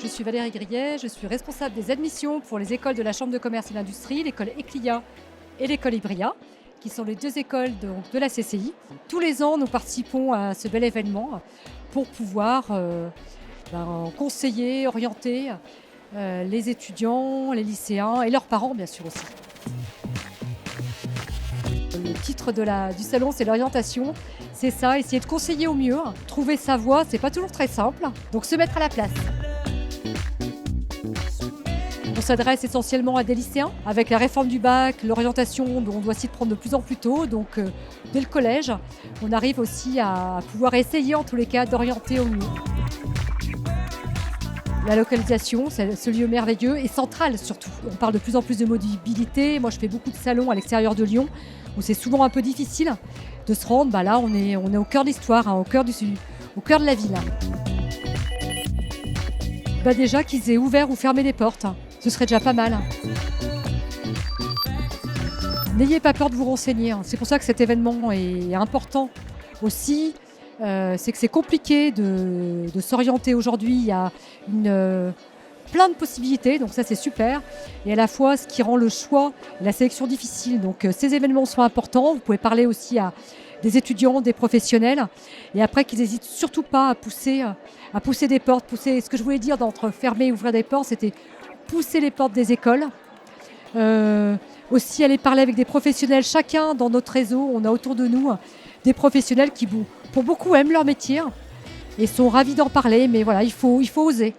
Je suis Valérie Grillet, je suis responsable des admissions pour les écoles de la Chambre de commerce et d'industrie, l'école Eclia et l'école Ibria, qui sont les deux écoles de la CCI. Tous les ans, nous participons à ce bel événement pour pouvoir conseiller, orienter les étudiants, les lycéens et leurs parents, bien sûr aussi. Le titre du salon, c'est l'orientation. C'est ça, essayer de conseiller au mieux. Trouver sa voie, c'est pas toujours très simple. Donc se mettre à la place. On s'adresse essentiellement à des lycéens. Avec la réforme du bac, l'orientation, on doit s'y prendre de plus en plus tôt. Donc dès le collège, on arrive aussi à pouvoir essayer en tous les cas d'orienter au mieux. La localisation, c'est ce lieu merveilleux et central surtout. On parle de plus en plus de mobilité. Moi, je fais beaucoup de salons à l'extérieur de Lyon où c'est souvent un peu difficile de se rendre. Là, on est au cœur de l'histoire, au cœur de la ville. Déjà qu'ils aient ouvert ou fermé les portes, ce serait déjà pas mal. N'ayez pas peur de vous renseigner. C'est pour ça que cet événement est important aussi. C'est que c'est compliqué de s'orienter aujourd'hui. Il y a plein de possibilités, donc ça c'est super. Et à la fois, ce qui rend le choix et la sélection difficile. Donc ces événements sont importants. Vous pouvez parler aussi à des étudiants, des professionnels. Et après, qu'ils n'hésitent surtout pas à pousser des portes. Ce que je voulais dire d'entre fermer et ouvrir des portes, c'était pousser les portes des écoles. Aussi aller parler avec des professionnels. Chacun dans notre réseau, on a autour de nous des professionnels qui, pour beaucoup, aiment leur métier et sont ravis d'en parler. Mais voilà, il faut oser.